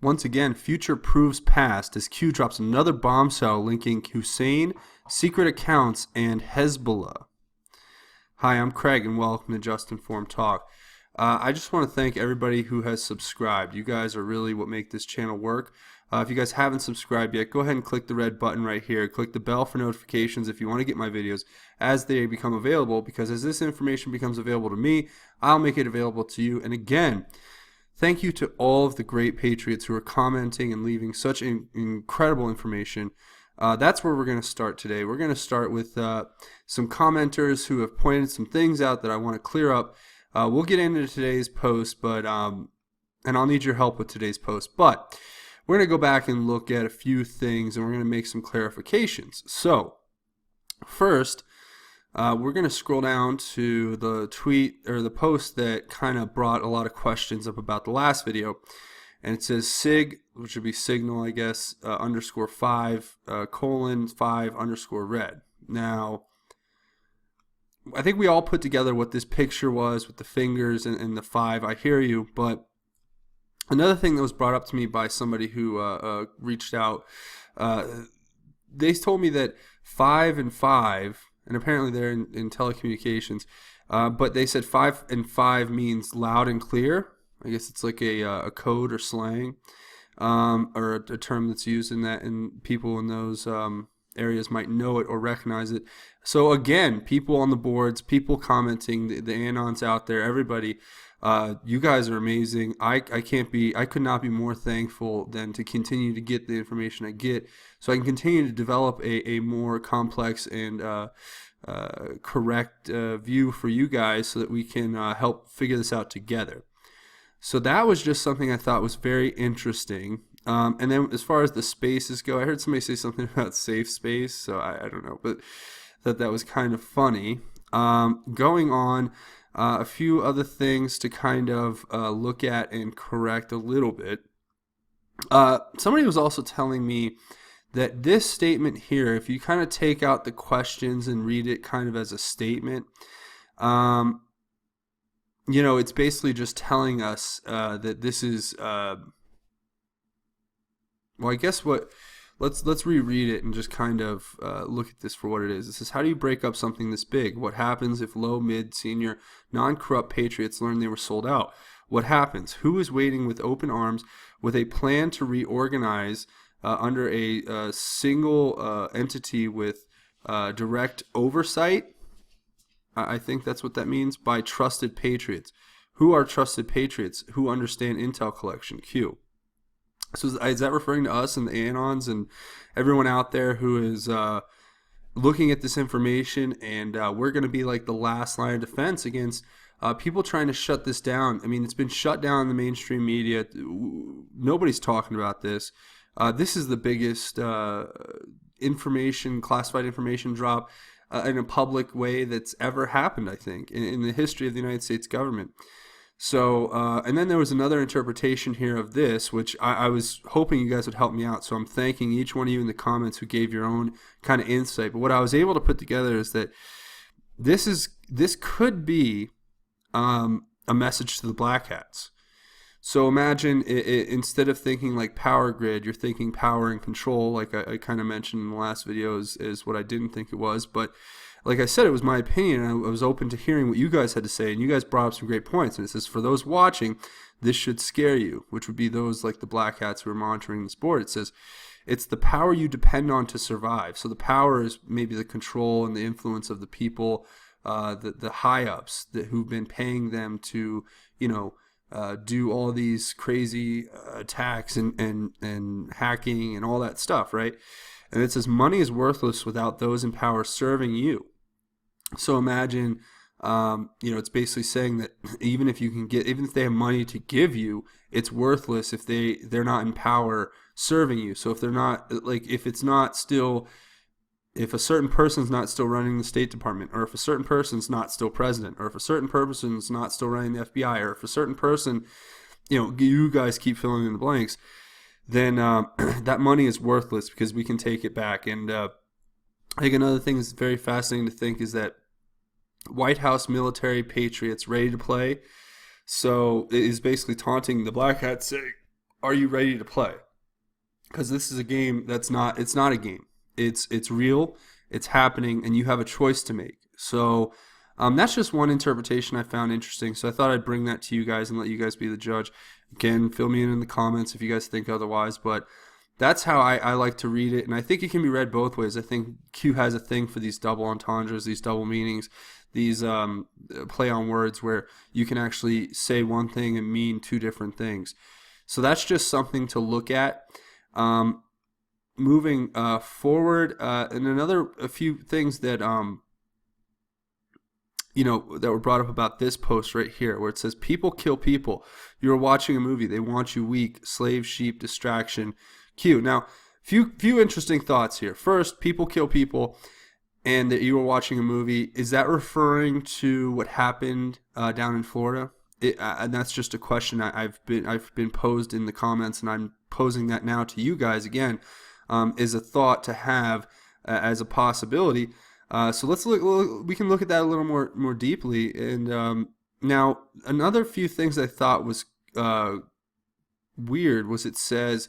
Once again, future proves past as Q drops another bombshell linking Hussein, secret accounts, and Hezbollah. Hi, I'm Craig, and welcome to Just Informed Talk. I just want to thank everybody who has subscribed. You guys are really what make this channel work. If you guys haven't subscribed yet, go ahead and click the red button right here. Click the bell for notifications if you want to get my videos as they become available, because as this information becomes available to me, I'll make it available to you. And again, thank you to all of the great patriots who are commenting and leaving such incredible information. That's where we're going to start today. We're going to start with some commenters who have pointed some things out that I want to clear up. We'll get into today's post, but and I'll need your help with today's post. But we're going to go back and look at a few things, and we're going to make some clarifications. So first, we're going to scroll down to the tweet or the post that kind of brought a lot of questions up about the last video. And it says sig, which would be signal, I guess, underscore 5, colon 5 underscore red. Now, I think we all put together what this picture was with the fingers and the 5. I hear you, but another thing that was brought up to me by somebody who reached out, they told me that 5 and 5, and apparently they're in telecommunications, but they said 5 and 5 means loud and clear. I guess it's like a code or slang, or a term that's used in that, and people in those areas might know it or recognize it. So again, people on the boards, people commenting, the Anons out there, everybody, you guys are amazing. I could not be more thankful than to continue to get the information I get, so I can continue to develop a more complex and correct view for you guys, so that we can help figure this out together. So that was just something I thought was very interesting. And then as far as the spaces go, I heard somebody say something about safe space, so I don't know, but that was kind of funny. Going on, a few other things to kind of look at and correct a little bit. Somebody was also telling me that this statement here, if you kind of take out the questions and read it kind of as a statement, you know, it's basically just telling us that this is, well, I guess let's reread it and just kind of look at this for what it is. It says, how do you break up something this big? What happens if low, mid, senior, non-corrupt patriots learn they were sold out? What happens? Who is waiting with open arms with a plan to reorganize under a single entity with direct oversight? I think that's what that means, by trusted patriots. Who are trusted patriots? Who understand intel collection? Q. So is that referring to us and the Anons and everyone out there who is looking at this information, and we're going to be like the last line of defense against people trying to shut this down? I mean, it's been shut down in the mainstream media. Nobody's talking about this. This is the biggest classified information drop in a public way that's ever happened, I think, in the history of the United States government. So, and then there was another interpretation here of this, which I was hoping you guys would help me out. So I'm thanking each one of you in the comments who gave your own kind of insight. But what I was able to put together is that this could be a message to the black hats. So imagine instead of thinking like power grid, you're thinking power and control, like I kind of mentioned in the last video is what I didn't think it was. But like I said, it was my opinion, and I was open to hearing what you guys had to say, and you guys brought up some great points. And it says, for those watching, this should scare you, which would be those like the black hats who are monitoring this board. It says, it's the power you depend on to survive. So the power is maybe the control and the influence of the people, the high-ups who've been paying them to, you know, do all these crazy attacks and hacking and all that stuff, right? And it says money is worthless without those in power serving you. So imagine, you know, it's basically saying that even if they have money to give you, it's worthless if they're not in power serving you. So if they're not, like, if a certain person's not still running the State Department, or if a certain person's not still president, or if a certain person's not still running the FBI, or if a certain person, you know, you guys keep filling in the blanks, then that money is worthless because we can take it back. And I think another thing that's very fascinating to think is that White House military patriots ready to play. So it is basically taunting the black hats, saying, are you ready to play? Because this is a game it's not a game. It's real, it's happening, and you have a choice to make. So that's just one interpretation I found interesting. So I thought I'd bring that to you guys and let you guys be the judge. Again, fill me in the comments if you guys think otherwise. But that's how I like to read it, and I think it can be read both ways. I think Q has a thing for these double entendres, these double meanings, these play on words where you can actually say one thing and mean two different things. So that's just something to look at. Moving forward, and a few things that that were brought up about this post right here, where it says people kill people. You're watching a movie. They want you weak, slave, sheep, distraction. Q. Now, few interesting thoughts here. First, people kill people, and that you were watching a movie. Is that referring to what happened down in Florida? And that's just a question I've been posed in the comments, and I'm posing that now to you guys again. Is a thought to have as a possibility. So let's look. We can look at that a little more deeply. And now another few things I thought was weird was it says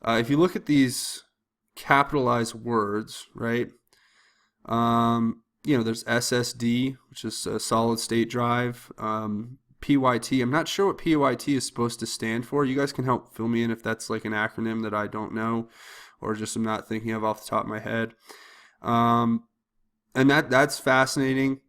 if you look at these capitalized words, right? There's SSD, which is a solid state drive. PYT. I'm not sure what PYT is supposed to stand for. You guys can help fill me in if that's like an acronym that I don't know, or just I'm not thinking of off the top of my head. And that's fascinating.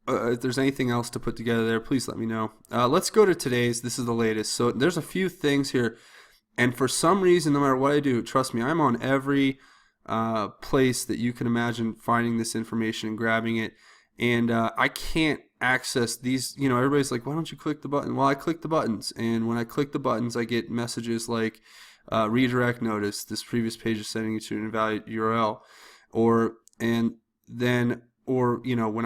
If there's anything else to put together there, please let me know. Let's go to today's. This is the latest. So there's a few things here. And for some reason, no matter what I do, trust me, I'm on every place that you can imagine finding this information and grabbing it. And I can't access these. Everybody's like, why don't you click the button? Well, I click the buttons. And when I click the buttons, I get messages like, redirect notice, this previous page is sending you to an invalid URL. When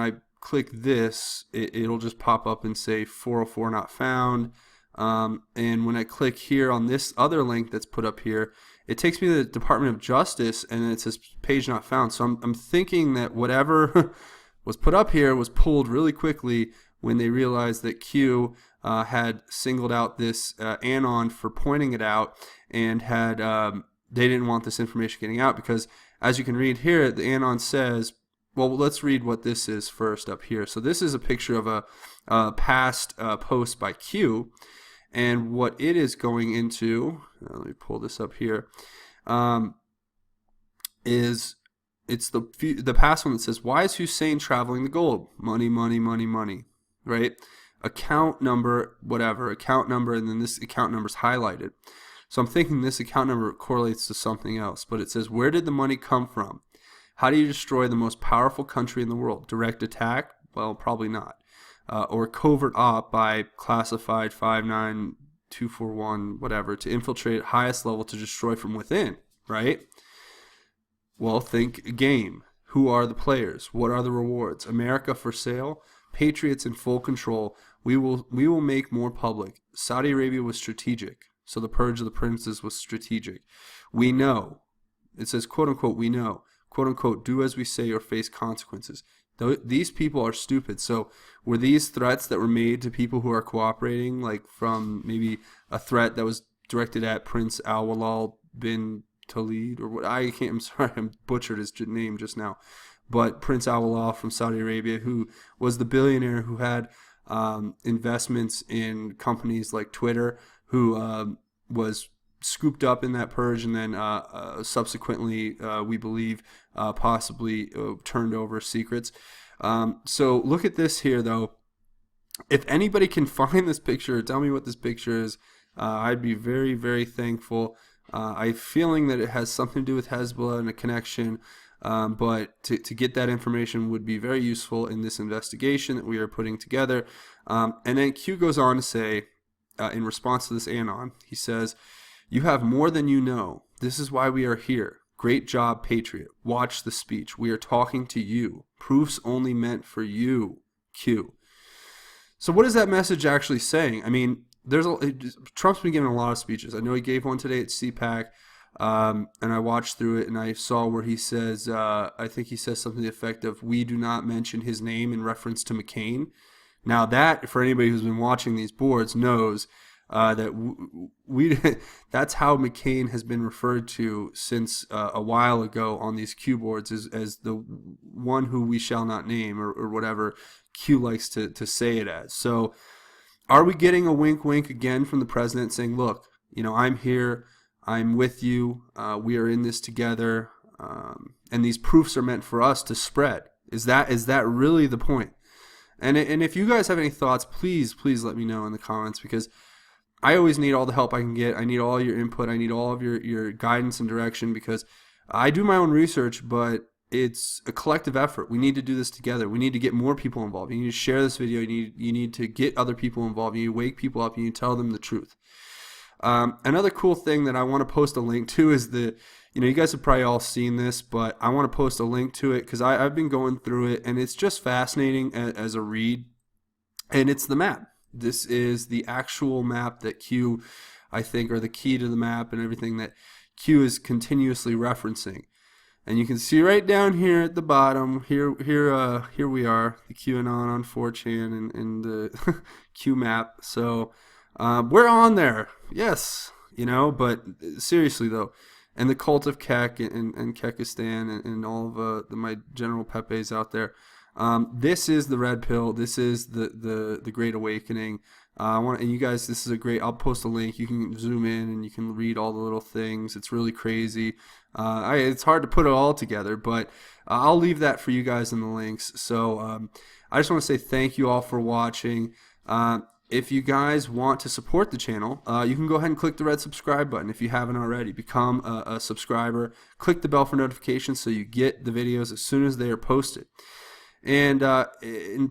I click this, it'll just pop up and say 404 not found. And when I click here on this other link that's put up here, it takes me to the Department of Justice, and it says page not found. So I'm thinking that whatever was put up here was pulled really quickly when they realized that Q had singled out this ANON for pointing it out, and had they didn't want this information getting out, because as you can read here, the ANON says, well, let's read what this is first up here. So this is a picture of a past post by Q. And what it is going into, let me pull this up here, is it's the past one that says, why is Hussein traveling the globe? Money, money, money, money, right? Account number, whatever, account number, and then this account number is highlighted. So I'm thinking this account number correlates to something else, but it says, where did the money come from? How do you destroy the most powerful country in the world? Direct attack? Well, probably not. Or covert op by classified 59241, whatever, to infiltrate at highest level to destroy from within, right? Well, think game. Who are the players? What are the rewards? America for sale? Patriots in full control. We will make more public. Saudi Arabia was strategic. So the purge of the princes was strategic. We know. It says, quote unquote, we know. Quote unquote, do as we say or face consequences. These people are stupid. So were these threats that were made to people who are cooperating, like from maybe a threat that was directed at Prince Al-Walal bin Talid, or what? I'm sorry, I butchered his name just now. But Prince Al-Walal from Saudi Arabia, who was the billionaire who had investments in companies like Twitter, who was scooped up in that purge, and then subsequently, we believe, possibly turned over secrets. So look at this here, though. If anybody can find this picture, tell me what this picture is. I'd be very, very thankful. I'm feeling that it has something to do with Hezbollah and a connection, but to get that information would be very useful in this investigation that we are putting together. And then Q goes on to say, in response to this ANON, he says, you have more than you know. This is why we are here. Great job, Patriot. Watch the speech. We are talking to you. Proofs only meant for you, Q. So what is that message actually saying? I mean, Trump's been giving a lot of speeches. I know he gave one today at CPAC, and I watched through it, and I saw where he says, I think he says something to the effect of, we do not mention his name in reference to McCain. Now that, for anybody who's been watching these boards, knows we that's how McCain has been referred to since a while ago on these Q boards as the one who we shall not name, or whatever Q likes to say it as. So are we getting a wink wink again from the president saying, look, I'm here, I'm with you, we are in this together, and these proofs are meant for us to spread? Is that really the point? And if you guys have any thoughts, please let me know in the comments, because I always need all the help I can get. I need all your input. I need all of your guidance and direction, because I do my own research, but it's a collective effort. We need to do this together. We need to get more people involved. You need to share this video. You need to get other people involved. You need to wake people up. You need to tell them the truth. Another cool thing that I want to post a link to is you guys have probably all seen this, but I want to post a link to it because I've been going through it, and it's just fascinating as a read. And it's the map. This is the actual map that Q, I think, or the key to the map and everything that Q is continuously referencing. And you can see right down here at the bottom, here we are, the QAnon on 4chan and the Q map. So we're on there, yes, but seriously though, and the cult of Kek and Kekistan and all of my general Pepes out there. This is the red pill. This is the Great Awakening. And you guys, this is a great. I'll post a link. You can zoom in and you can read all the little things. It's really crazy. It's hard to put it all together, but I'll leave that for you guys in the links. So I just want to say thank you all for watching. If you guys want to support the channel, you can go ahead and click the red subscribe button if you haven't already. Become a subscriber. Click the bell for notifications so you get the videos as soon as they are posted. And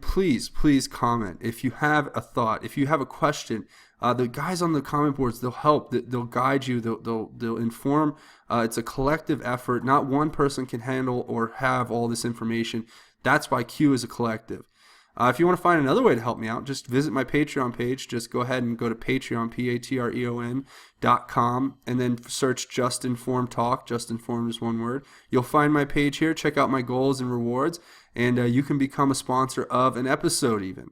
please comment if you have a thought, if you have a question. The guys on the comment boards, they'll help, they'll guide you, they'll inform. It's a collective effort. Not one person can handle or have all this information. That's why Q is a collective. If you want to find another way to help me out, just visit my Patreon page. Just go ahead and go to Patreon, patreon.com, and then search Just Informed Talk. Just Informed is one word. You'll find my page here. Check out my goals and rewards, and you can become a sponsor of an episode even.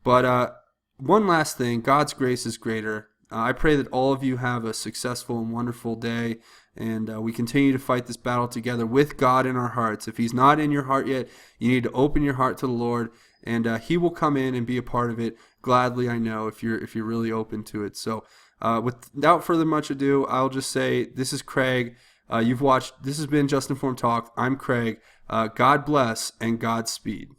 But one last thing, God's grace is greater. I pray that all of you have a successful and wonderful day, and we continue to fight this battle together with God in our hearts. If He's not in your heart yet, you need to open your heart to the Lord, and He will come in and be a part of it gladly, I know, if you're really open to it. So without further much ado, I'll just say this is Craig. This has been Just Informed Talk. I'm Craig. God bless and Godspeed.